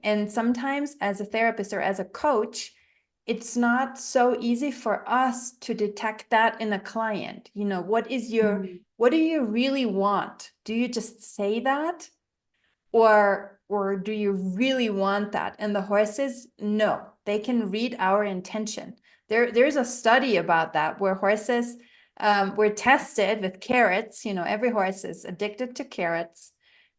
And sometimes as a therapist or as a coach, it's not so easy for us to detect that in a client. You know, what do you really want? Do you just say that? Or do you really want that? And the horses, no, they can read our intention. There's a study about that where horses were tested with carrots. You know, every horse is addicted to carrots.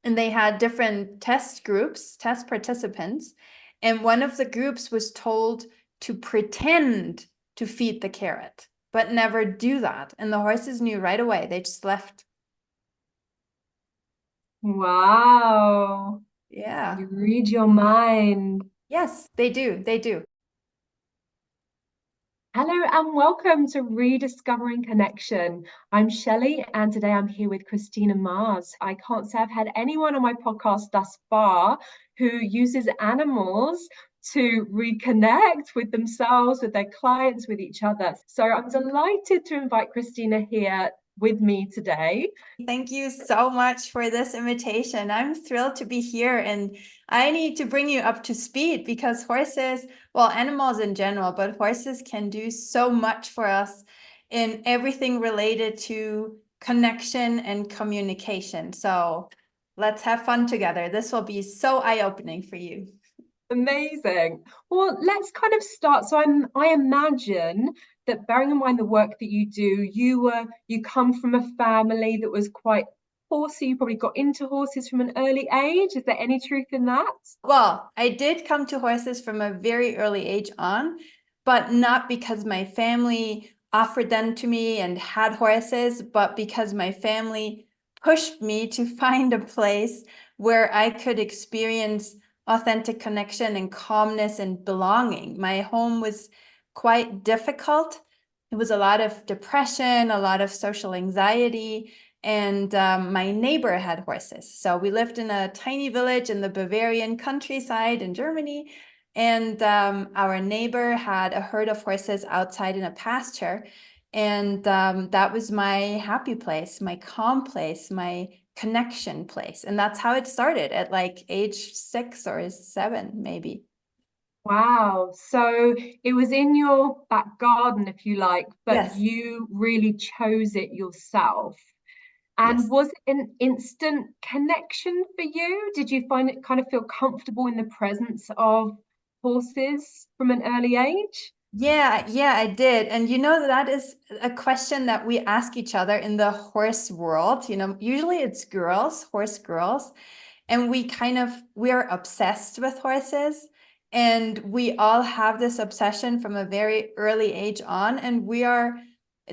And they had different test groups, test participants. And one of the groups was told to pretend to feed the carrot, but never do that. And the horses knew right away. They just left. Wow. Yeah. You read your mind. Yes, they do. They do. Hello and welcome to Rediscovering Connection. I'm Shelley and today I'm here with Christina Marz. I can't say I've had anyone on my podcast thus far who uses animals to reconnect with themselves, with their clients, with each other. So I'm delighted to invite Christina here with me today. Thank you so much for this invitation. I'm thrilled to be here, and I need to bring you up to speed because horses, well, animals in general, but horses can do so much for us in everything related to connection and communication. So let's have fun together. This will be so eye-opening for you. Amazing. Well, let's kind of start. I imagine that bearing in mind the work that you do, you come from a family that was quite horsey. You probably got into horses from an early age. Is there any truth in that? Well, I did come to horses from a very early age on, but not because my family offered them to me and had horses, but because my family pushed me to find a place where I could experience authentic connection and calmness and belonging. My home was quite difficult. It was a lot of depression, a lot of social anxiety, and my neighbor had horses. So we lived in a tiny village in the Bavarian countryside in Germany. And our neighbor had a herd of horses outside in a pasture. And that was my happy place, my calm place, my connection place. And that's how it started at like age 6 or 7, maybe. Wow. So it was in your back garden, if you like, but Yes, you really chose it yourself. And yes. was it an instant connection for you? Did you find it kind of feel comfortable in the presence of horses from an early age? Yeah, I did. And you know, that is a question that we ask each other in the horse world. You know, usually it's girls, horse girls, and we're obsessed with horses. And we all have this obsession from a very early age on. And we are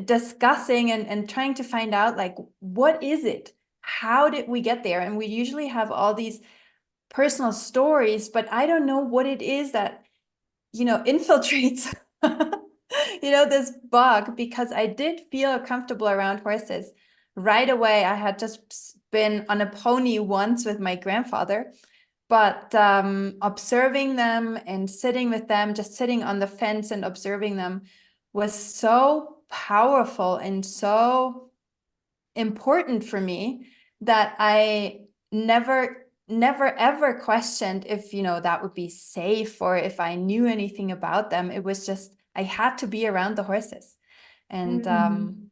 discussing and trying to find out, like, what is it? How did we get there? And we usually have all these personal stories, but I don't know what it is that infiltrates, this bug, because I did feel comfortable around horses right away. I had just been on a pony once with my grandfather, but observing them and sitting with them, just sitting on the fence and observing them was so powerful and so important for me that I never ever questioned if that would be safe or if I knew anything about them. It was just I had to be around the horses. And Mm.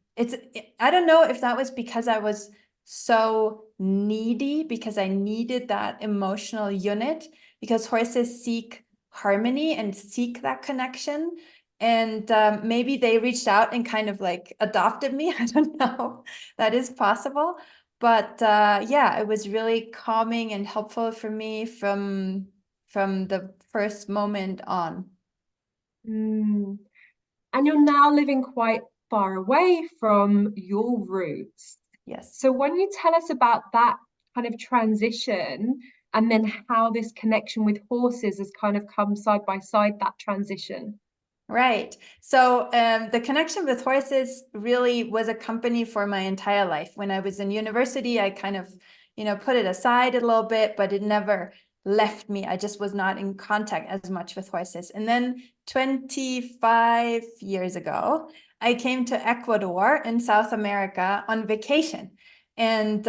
I don't know if that was because I was so needy, because I needed that emotional unit, because horses seek harmony and seek that connection. And maybe they reached out and kind of like adopted me. I don't know. That is possible. But yeah, it was really calming and helpful for me from the first moment on. Mm. And you're now living quite far away from your roots. Yes. So when you tell us about that kind of transition and then how this connection with horses has kind of come side by side, that transition. Right. So the connection with horses really was a company for my entire life. When I was in university, I kind of, put it aside a little bit, but it never left me. I just was not in contact as much with horses. And then 25 years ago, I came to Ecuador in South America on vacation. And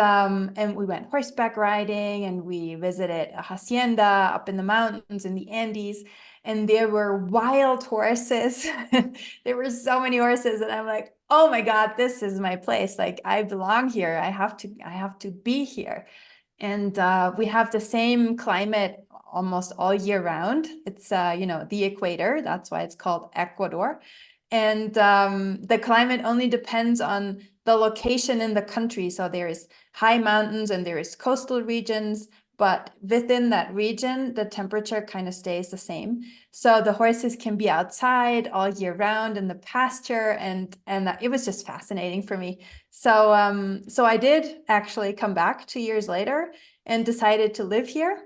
we went horseback riding, and we visited a hacienda up in the mountains in the Andes, and there were wild horses. There were so many horses, and I'm like, oh my God, this is my place. Like, I belong here. I have to be here. And we have the same climate almost all year round. It's the equator. That's why it's called Ecuador. And the climate only depends on the location in the country. So there is high mountains and there is coastal regions, but within that region, the temperature kind of stays the same. So the horses can be outside all year round in the pasture, and it was just fascinating for me. So I did actually come back 2 years later and decided to live here.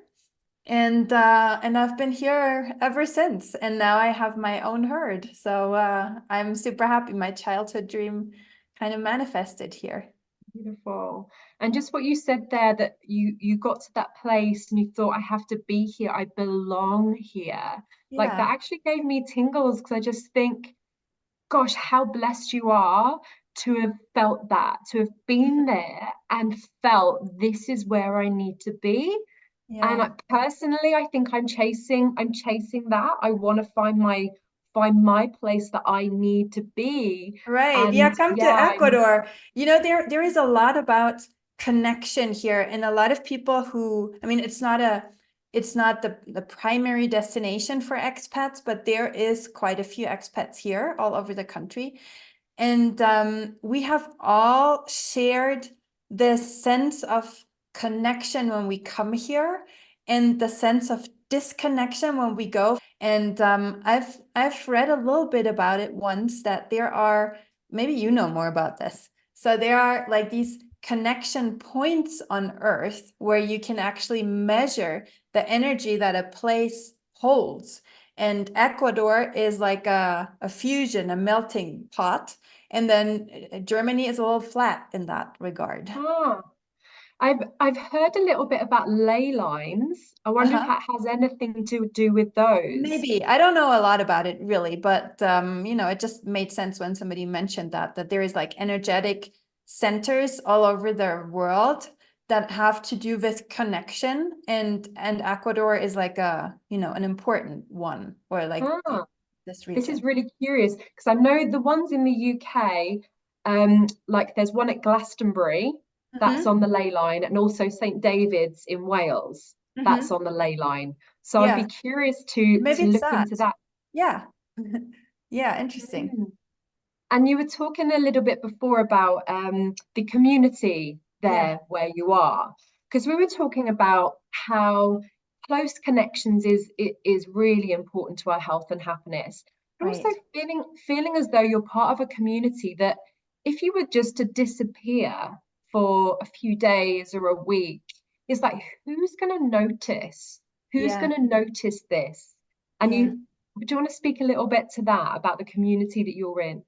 And I've been here ever since. And now I have my own herd. So I'm super happy. My childhood dream kind of manifested here. Beautiful. And just what you said there, that you got to that place and you thought, I have to be here, I belong here. Like that Yeah. actually gave me tingles because I just think, gosh, how blessed you are to have felt that, to have been there and felt this is where I need to be. And Yeah. personally, I think I'm chasing that. I want to find my place that I need to be. Right. Yeah, And come to yeah, I'm Ecuador. There is a lot about connection here, and a lot of people who, I mean, it's not the primary destination for expats, but there is quite a few expats here all over the country. And we have all shared this sense of connection when we come here, and the sense of disconnection when we go. And I've read a little bit about it once, that there are, maybe you know more about this. So there are like these connection points on Earth where you can actually measure the energy that a place holds. And Ecuador is like a fusion, a melting pot. And then Germany is a little flat in that regard. ah, I've heard a little bit about ley lines. I wonder if Uh-huh. that has anything to do with those. Maybe. I don't know a lot about it really, but it just made sense when somebody mentioned that there is like energetic centers all over the world that have to do with connection, and Ecuador is like an important one, or like Ah, this this is region. really curious because I know the ones in the UK, like there's one at Glastonbury that's Hmm. on the ley line, and also St. David's in Wales that's Hmm. on the ley line. So I'd be Yeah, curious to maybe it's look that. into that. Yeah. Yeah, interesting. Mm. And you were talking a little bit before about the community Yeah, there where you are, because we were talking about how close connections is really important to our health and happiness. And also right. feeling as though you're part of a community that if you were just to disappear for a few days or a week, it's like who's going to notice? Who's Yeah. going to notice this? And Yeah. do you want to speak a little bit to that about the community that you're in?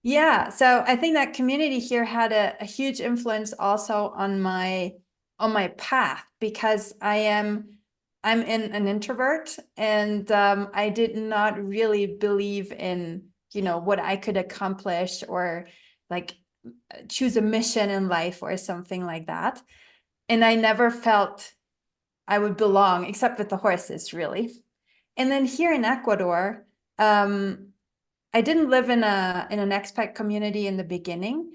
Yeah, so I think that community here had a huge influence also on my path, because I'm an introvert, and I did not really believe in, what I could accomplish, or like choose a mission in life or something like that. And I never felt I would belong, except with the horses, really. And then here in Ecuador, um, I didn't live in an expat community in the beginning.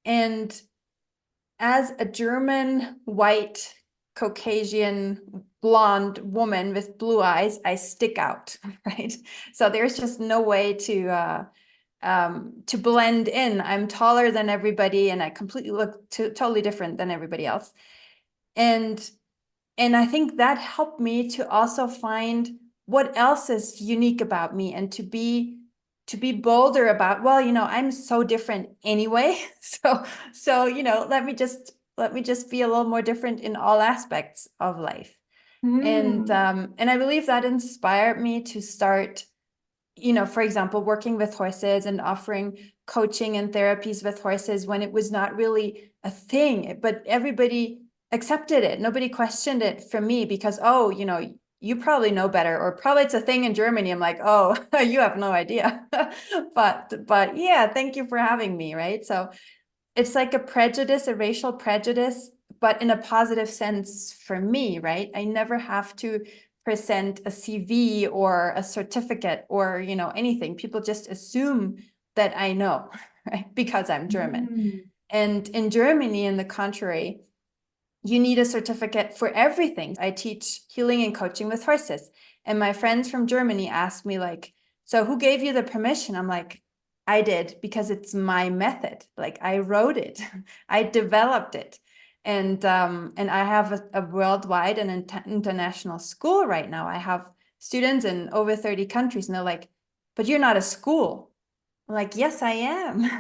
And as a German, white, Caucasian, blonde woman with blue eyes, I stick out, right? So there's just no way to blend in. I'm taller than everybody, and I completely look totally different than everybody else. And and I think that helped me to also find what else is unique about me, and to be bolder about, well, I'm so different anyway. So let me just be a little more different in all aspects of life. Hmm. And I believe that inspired me to start, for example, working with horses and offering coaching and therapies with horses when it was not really a thing, but everybody accepted it. Nobody questioned it for me, because, oh, you probably know better, or probably it's a thing in Germany. I'm like, oh, you have no idea. But yeah, thank you for having me, right? it's like a prejudice, a racial prejudice, but in a positive sense for me, right? I never have to present a CV or a certificate or, anything. People just assume that I know, right? Because I'm German. Mm. And in Germany, in the contrary, you need a certificate for everything. I teach healing and coaching with horses. And my friends from Germany asked me, like, so who gave you the permission? I'm like, I did, because it's my method. Like, I wrote it, I developed it. And I have a worldwide and international school right now. I have students in over 30 countries, and they're like, but you're not a school. I'm like, yes, I am.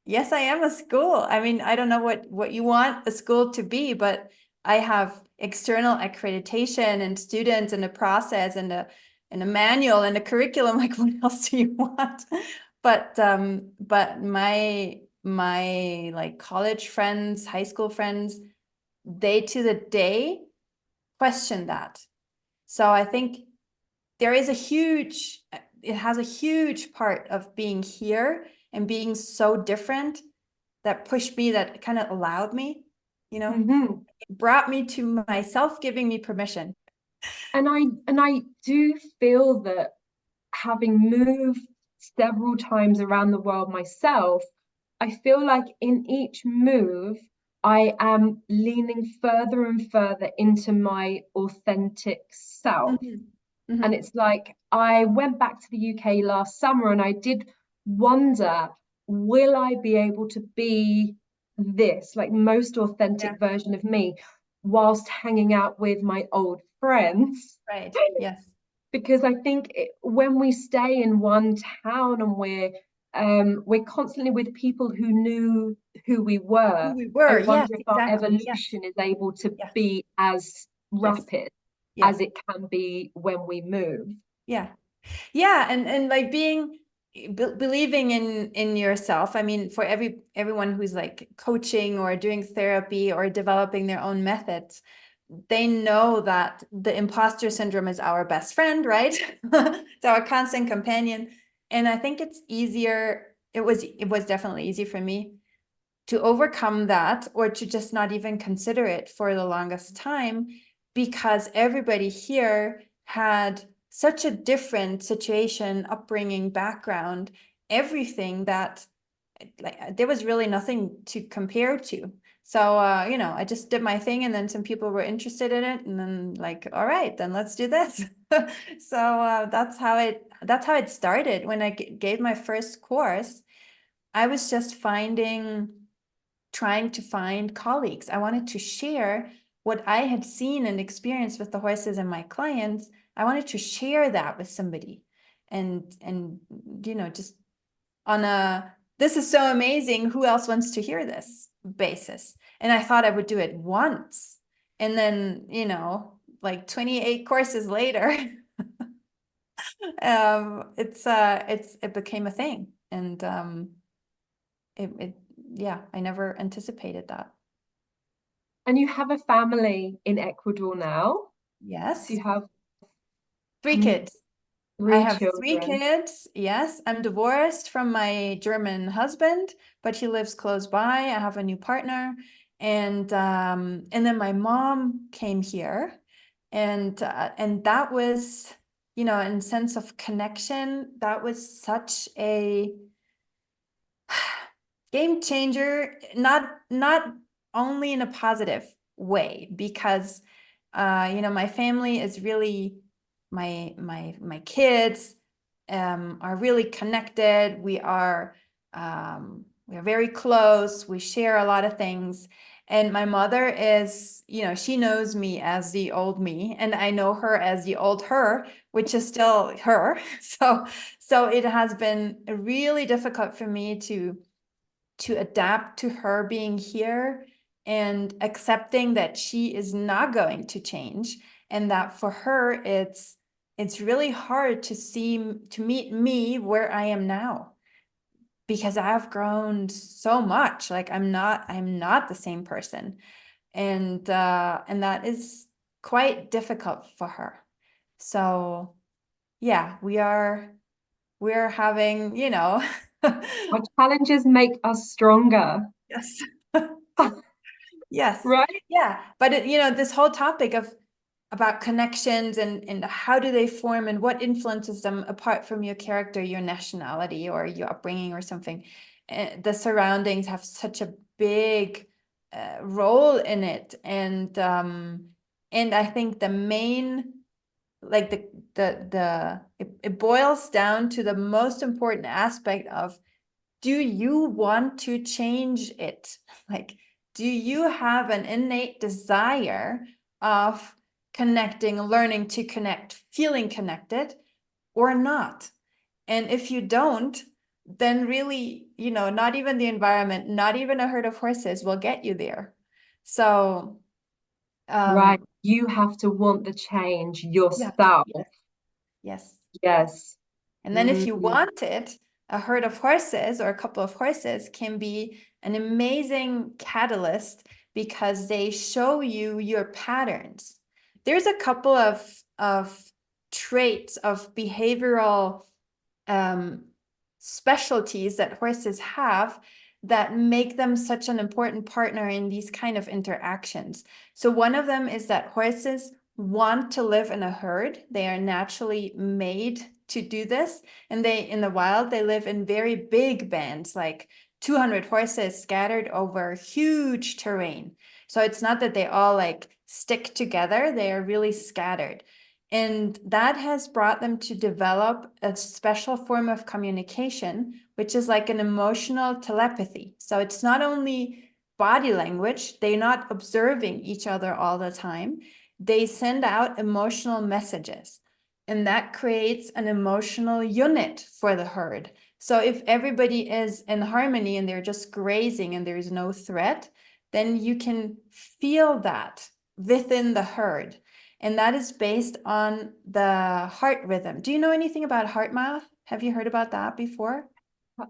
Yes, I am a school. I mean, I don't know what you want a school to be, but I have external accreditation and students and a process and a manual and a curriculum. Like, what else do you want? But my like college friends, high school friends, they to the day question that. So I think there is it has a huge part of being here and being so different that pushed me, that kind of allowed me, Mm-hmm. it brought me to myself, giving me permission. And I do feel that having moved several times around the world myself, I feel like in each move, I am leaning further and further into my authentic self. Mhm. And Mhm. it's like I went back to the UK last summer and I did wonder, will I be able to be this, like most Yeah, authentic version of me, whilst hanging out with my old friends? right. Yes. Because I think when we stay in one town and we're constantly with people who knew who we Who were, we I were. Yes, wonder if our exactly. Yes. evolution is able to Yeah. be as Yes. rapid Yeah. as it can be when we move. Yeah. Yeah, and like believing in yourself. I mean, for everyone who's like coaching or doing therapy or developing their own methods, they know that the imposter syndrome is our best friend, right? It's our constant companion. And I think it's easier, it was definitely easy for me to overcome that, or to just not even consider it for the longest time, because everybody here had such a different situation, upbringing, background, everything, that like there was really nothing to compare to. So I just did my thing, and then some people were interested in it, and then like, all right, then let's do this. So that's how it started. When I gave my first course, I was just trying to find colleagues. I wanted to share what I had seen and experienced with the horses and my clients. I wanted to share that with somebody, and just on a, this is so amazing, who else wants to hear this basis. And I thought I would do it once, and then like 28 courses later, it became a thing. And it yeah, I never anticipated that. And you have a family in Ecuador now. So Yes. you have Three how many? kids. I Three have three children. kids. Yes, I'm divorced from my German husband, but he lives close by. I have a new partner, and then my mom came here, and that was, in sense of connection, that was such a game changer, not only in a positive way, because my family is really, my kids are really connected. We are very close. We share a lot of things. And my mother is, she knows me as the old me, and I know her as the old her, which is still her. So it has been really difficult for me to adapt to her being here, and accepting that she is not going to change, and that for her it's really hard to meet me where I am now, because I've grown so much. Like, I'm not the same person, and that is quite difficult for her. So yeah, we're having Our challenges make us stronger. Yes. Yes. Right? Yeah. But this whole topic of about connections and how do they form and what influences them apart from your character, your nationality, or your upbringing or something. The surroundings have such a big role in it. And I think the main, like it boils down to the most important aspect of, do you want to change it? Like, do you have an innate desire of connecting, learning to connect, feeling connected, or not? And if you don't, then really, not even the environment, not even a herd of horses will get you there. So, Right. You have to want the change yeah, yourself. yes, yes. Yes. And then if Mm, you want it, a herd of horses or a couple of horses can be an amazing catalyst because they show you your patterns. There's a couple of traits of behavioral specialties that horses have that make them such an important partner in these kind of interactions. So one of them is that horses want to live in a herd. They are naturally made to do this. And in the wild, they live in very big bands, like 200 horses scattered over huge terrain. So it's not that they all like stick together. They are really scattered. And that has brought them to develop a special form of communication, which is like an emotional telepathy. So it's not only body language, they're not observing each other all the time. They send out emotional messages, and that creates an emotional unit for the herd. So if everybody is in harmony and they're just grazing and there's no threat, then you can feel that within the herd. And that is based on the heart rhythm. Do you know anything about heart math? Have you heard about that before?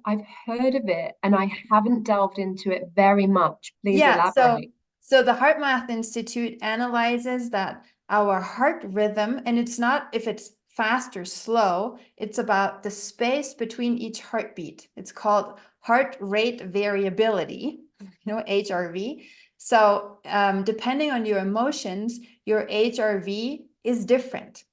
I've heard of it and I haven't delved into it very much. Please Yeah, elaborate. so the Heart Math Institute analyzes that our heart rhythm, and it's not if it's fast or slow, it's about the space between each heartbeat. It's called heart rate variability, HRV. So depending on your emotions, your HRV is different.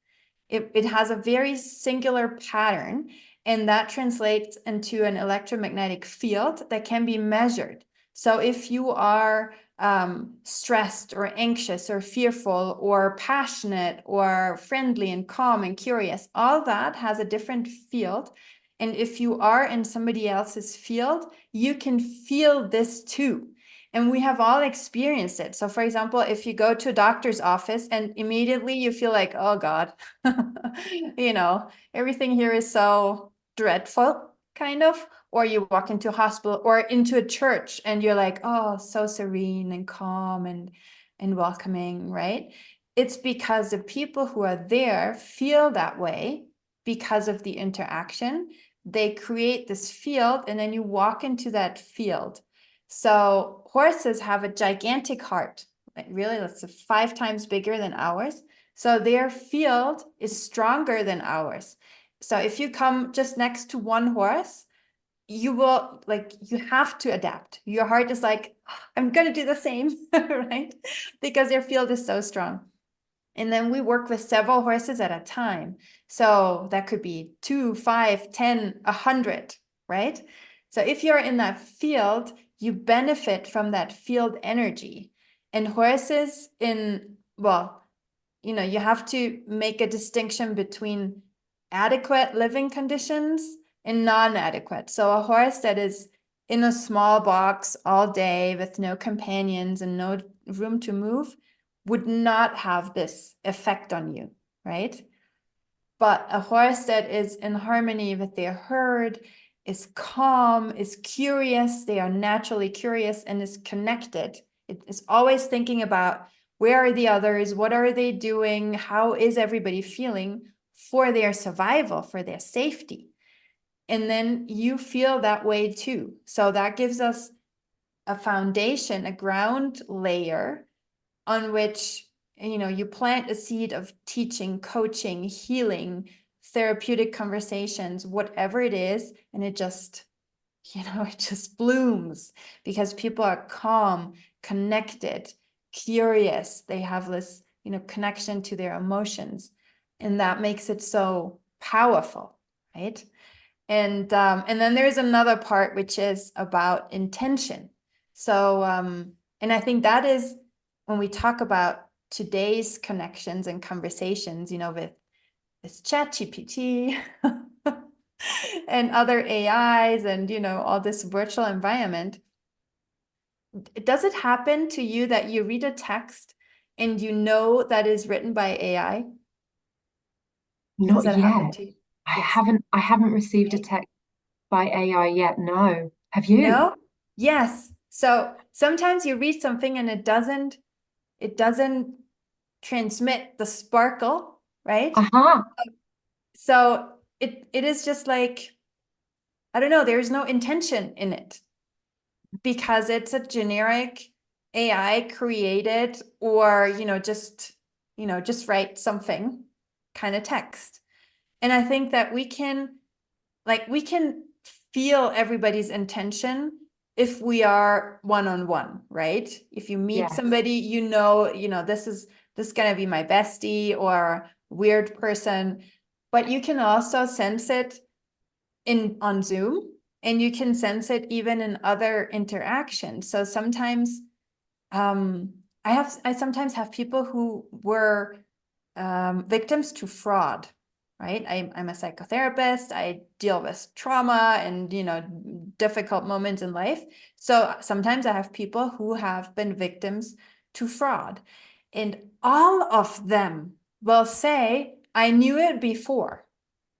It has a very singular pattern, and that translates into an electromagnetic field that can be measured. So if you are stressed or anxious or fearful or passionate or friendly and calm and curious, all that has a different field. And if you are in somebody else's field, you can feel this too. And we have all experienced it. So for example, if you go to a doctor's office and immediately you feel like, oh God, everything here is so dreadful, kind of, or you walk into a hospital or into a church and you're like, oh, so serene and calm and welcoming, right? It's because the people who are there feel that way because of the interaction. They create this field, and then you walk into that field. So horses have a gigantic heart, like really, that's 5 times bigger than ours. So their field is stronger than ours. So if you come just next to one horse, you have to adapt. Your heart is like, I'm going to do the same, right? Because their field is so strong. And then we work with several horses at a time. So that could be 2, 5, 10, 100, right? So if you're in that field, you benefit from that field energy. And horses you have to make a distinction between adequate living conditions and non-adequate. So a horse that is in a small box all day with no companions and no room to move would not have this effect on you, right? But a horse that is in harmony with their herd, is calm, is curious, they are naturally curious and is connected. It is always thinking about, where are the others? What are they doing? How is everybody feeling for their survival, for their safety? And then you feel that way too. So that gives us a foundation, a ground layer on which, you plant a seed of teaching, coaching, healing, therapeutic conversations, whatever it is, and it just it just blooms because people are calm, connected, curious. They have this, connection to their emotions, and that makes it so powerful, right? And then there's another part which is about intention. So, and I think that is when we talk about today's connections and conversations, with this chat GPT and other AIs and, all this virtual environment. Does it happen to you that you read a text and that is written by AI? Has Not that happened yet. to you? I Yes. haven't received a Okay. text by AI yet. No. Have you? No? Yes. So sometimes you read something and it doesn't transmit the sparkle, right? Aha. So it is just like, I don't know, there's no intention in it because it's a generic AI created, or, just write something kind of text. And I think that we can feel everybody's intention if we are one-on-one, right? If you meet Yes. somebody, this is gonna be my bestie or weird person, but you can also sense it on Zoom, and you can sense it even in other interactions. So sometimes I sometimes have people who were victims to fraud, right? I'm a psychotherapist. I deal with trauma and, difficult moments in life. So sometimes I have people who have been victims to fraud, and all of them will say, I knew it before.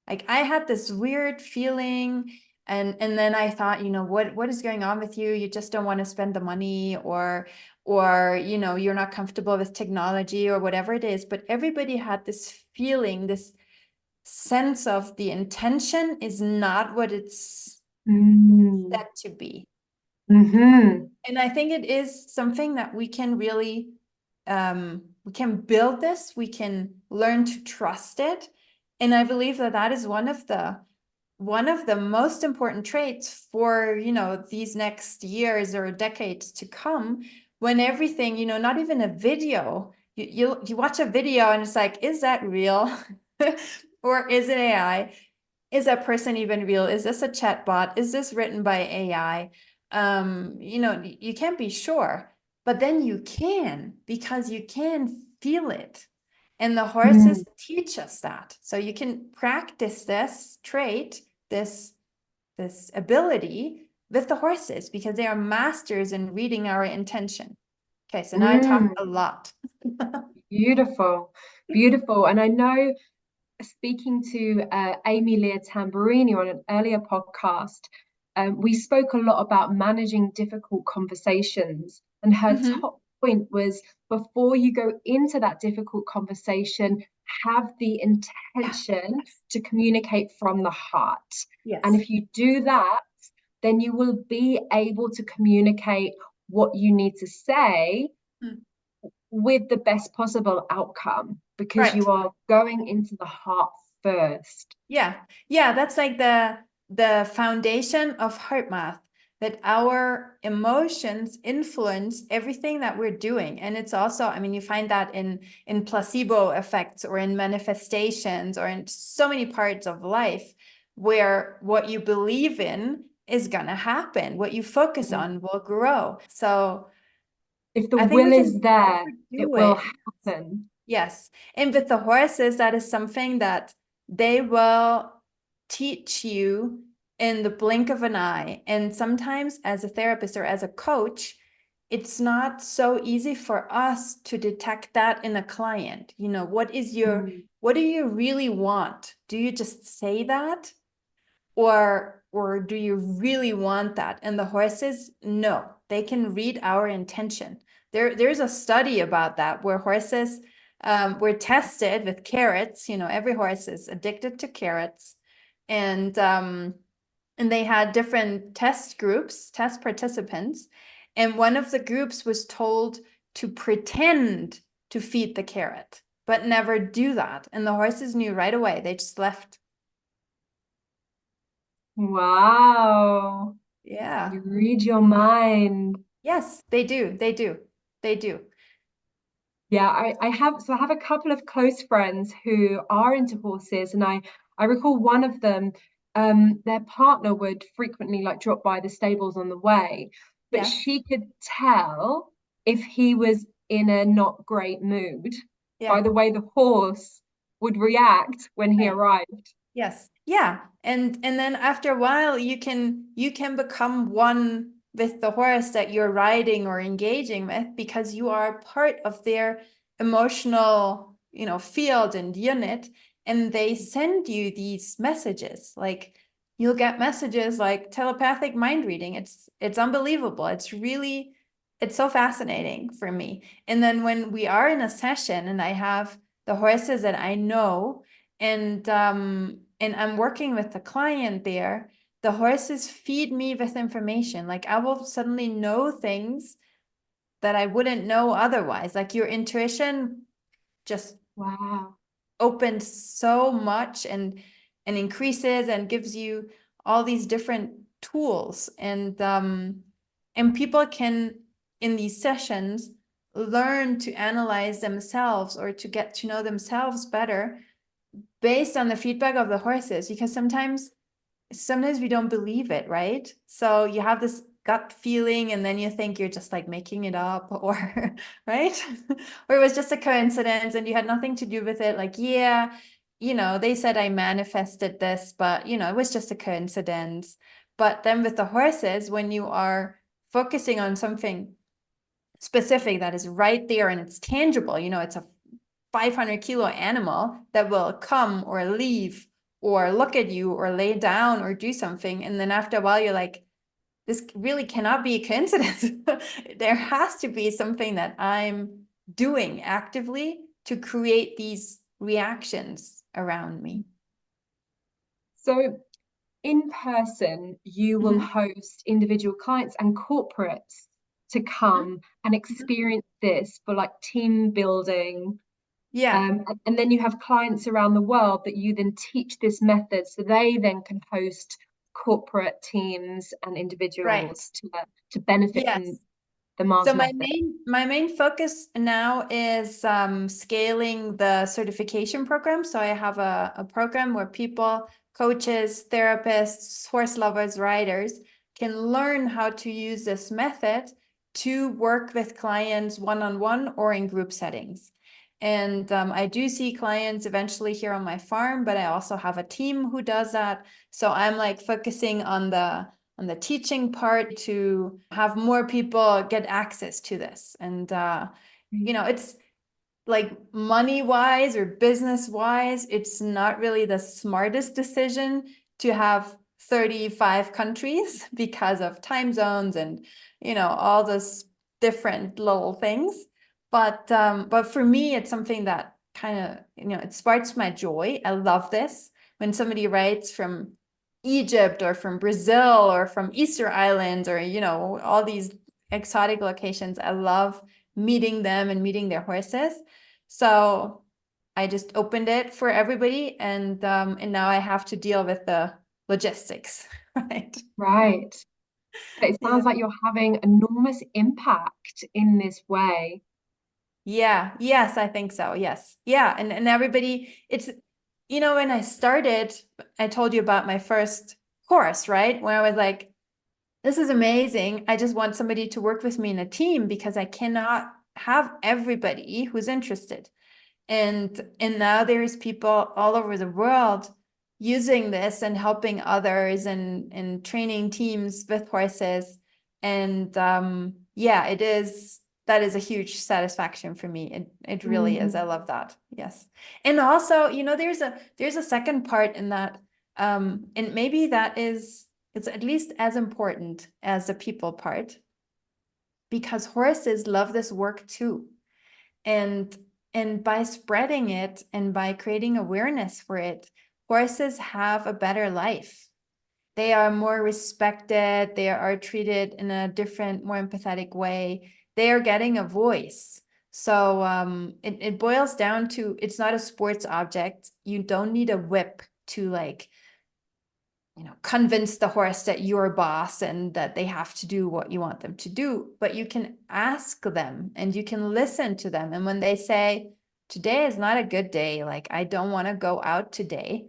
Like, I had this weird feeling, and then I thought, what is going on with you? You just don't want to spend the money, or you're not comfortable with technology or whatever it is. But everybody had this feeling, this sense of the intention is not what it's Mm. set to be. Mm-hmm. And I think it is something that we can really, we can build this, we can learn to trust it. And I believe that that is one of the most important traits for, these next years or decades to come, when everything, not even a video, you watch a video and it's like, is that real? Or is it AI? Is that person even real? Is this a chat bot? Is this written by AI? You can't be sure, but then you can, because you can feel it. And the Mm. horses teach us that. So you can practice this trait, this ability with the horses, because they are masters in reading our intention. Okay, so now I talked Mm. a lot. Beautiful. Beautiful. And I know, speaking to Amy Leah Tamburini on an earlier podcast, we spoke a lot about managing difficult conversations. And her Mhm. top point was, before you go into that difficult conversation, have the Yeah. intention Yes. to communicate from the heart. And Yes. if you do that, then you will be able to communicate what you need to say Mm. with the best possible outcome, because Right. you are going into the heart first. Yeah. Yeah, that's like the foundation of heart math, that our emotions influence everything that we're doing. And it's also, I mean, you find that in placebo effects, or in manifestations, or in so many parts of life, where what you believe in is gonna happen. What you focus Mm. on will grow. So If the I think will we is can there, it overdo will it. happen. Yes. And with the horses, that is something that they will teach you in the blink of an eye. And sometimes, as a therapist or as a coach, it's not so easy for us to detect that in a client. Mm. What do you really want? Do you just say that? Or do you really want that? And the horses, no, they can read our intention. There's a study about that, where horses were tested with carrots. Every horse is addicted to carrots, and they had different test groups, test participants, and one of the groups was told to pretend to feed the carrot, but never do that. And the horses knew right away. They just left. Wow. Yeah. You read your mind. Yes, they do. They do. They do. Yeah, I have a couple of close friends who are into horses, and I recall one of them, their partner would frequently like drop by the stables on the way, but Yeah. she could tell if he was in a not great mood by Yeah. the way the horse would react when he Right. arrived. Yes. Yeah. And then after a while you can become one with the horse that you're riding or engaging with because you are part of their emotional, field and unit, and they send you these messages. Like you'll get messages like telepathic mind reading. It's unbelievable. It's so fascinating for me. And then when we are in a session and I have the horses that I know, and I'm working with the client there, the horses feed me with information. Like I will suddenly know things that I wouldn't know otherwise. Like your intuition just Wow. opens so much and increases and gives you all these different tools. And people can in these sessions learn to analyze themselves or to get to know themselves better based on the feedback of the horses, because sometimes we don't believe it, right? So you have this gut feeling and then you think you're just like making it up, or right? Or it was just a coincidence and you had nothing to do with it. Like, yeah, they said I manifested this, but it was just a coincidence. But then with the horses, when you are focusing on something specific that is right there and it's tangible, it's a 500-kilo animal that will come or leave or look at you or lay down or do something. And then after a while, you're like, this really cannot be a coincidence. There has to be something that I'm doing actively to create these reactions around me. So in person, you will Mhm. host individual clients and corporates to come and Mhm. experience this for like team building. Yeah, And then you have clients around the world that you then teach this method so they then can host corporate teams and right. individuals to benefit from Yes. the So Mars my method. main focus now is scaling the certification program. So I have a program where people, coaches, therapists, horse lovers, riders can learn how to use this method to work with clients one-on-one or in group settings. And I do see clients eventually here on my farm, but I also have a team who does that. So I'm like focusing on the teaching part to have more people get access to this. And, it's like money wise or business wise, it's not really the smartest decision to have 35 countries because of time zones and, all those different little things. But for me, it's something that kind of, it sparks my joy. I love this. When somebody writes from Egypt or from Brazil or from Easter Islands or, all these exotic locations, I love meeting them and meeting their horses. So I just opened it for everybody, and now I have to deal with the logistics, right? Right. But it Yeah. sounds like you're having enormous impact in this way. Yeah, yes, I think so. Yes. Yeah, and everybody, it's when I started, I told you about my first course, right? Where I was like, this is amazing. I just want somebody to work with me in a team because I cannot have everybody who's interested. And now there's people all over the world using this and helping others and training teams with horses. And yeah, that is a huge satisfaction for me. It really is. I Mm, love that. Yes. And also, there's a second part in that, and maybe it's at least as important as the people part, because horses love this work too. And by spreading it and by creating awareness for it, horses have a better life. They are more respected. They are treated in a different, more empathetic way. They are getting a voice. So it boils down to, it's not a sports object. You don't need a whip to like convince the horse that you're boss and that they have to do what you want them to do, but you can ask them and you can listen to them. And when they say, today is not a good day, like I don't want to go out today,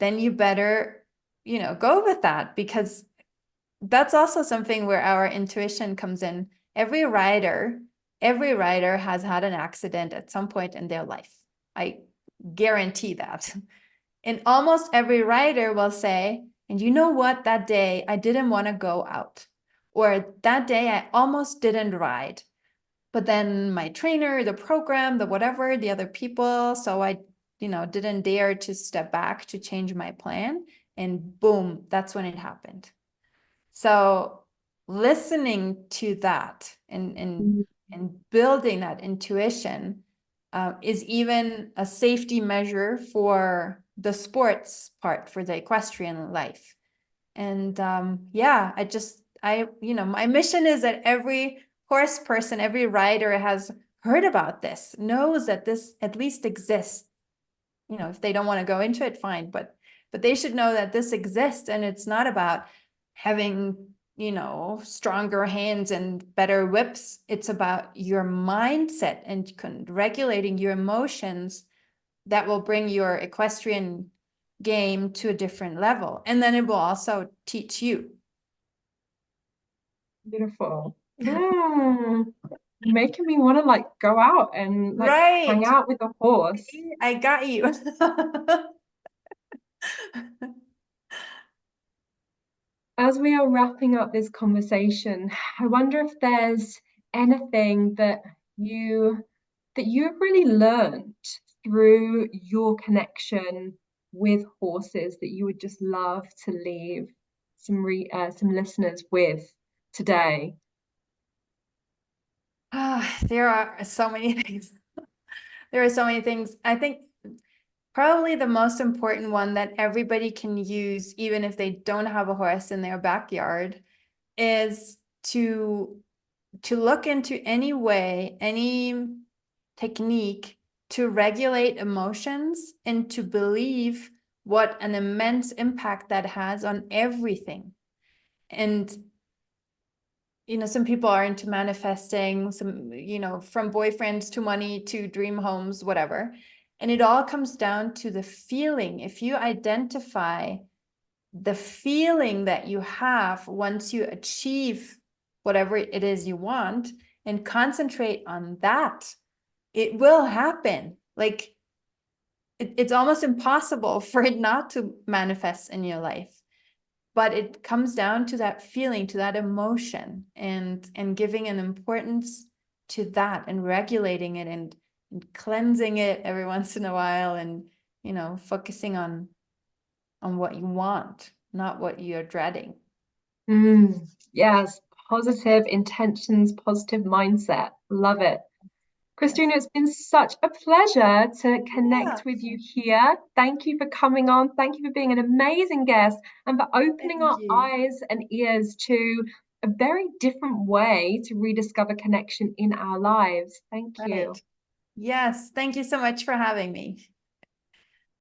then you better, go with that, because that's also something where our intuition comes in. Every rider has had an accident at some point in their life. I guarantee that. And almost every rider will say, and you know what, that day I didn't want to go out, or that day I almost didn't ride. But then my trainer, the program, the whatever, the other people, so I, didn't dare to step back to change my plan. And boom, that's when it happened. So listening to that and building that intuition is even a safety measure for the sports part, for the equestrian life. And yeah, my mission is that every horse person, every rider has heard about this, knows that this at least exists. If they don't want to go into it, fine, but they should know that this exists, and it's not about having, stronger hands and better whips. It's about your mindset and regulating your emotions that will bring your equestrian game to a different level. And then it will also teach you. Beautiful. Making me want to like go out and like hang Right. out with a horse. I got you. As we are wrapping up this conversation, I wonder if there's anything that you've really learned through your connection with horses that you would just love to leave some listeners with today. There are so many things. There are so many things. I think probably the most important one that everybody can use, even if they don't have a horse in their backyard, is to look into any way, any technique to regulate emotions and to believe what an immense impact that has on everything. And some people are into manifesting, some, from boyfriends to money to dream homes, whatever. And it all comes down to the feeling. If you identify the feeling that you have once you achieve whatever it is you want and concentrate on that, it will happen. Like it's almost impossible for it not to manifest in your life. But it comes down to that feeling, to that emotion, and giving an importance to that and regulating it and cleansing it every once in a while, and focusing on what you want, not what you're dreading. Yes, positive intentions, positive mindset. Love it. Yes. Christina, it's been such a pleasure to Yeah, connect with you here. Thank you for coming on. Thank you for being an amazing guest and for opening thank our you. eyes and ears to a very different way to rediscover connection in our lives. Thank you. Right. Yes, thank you so much for having me.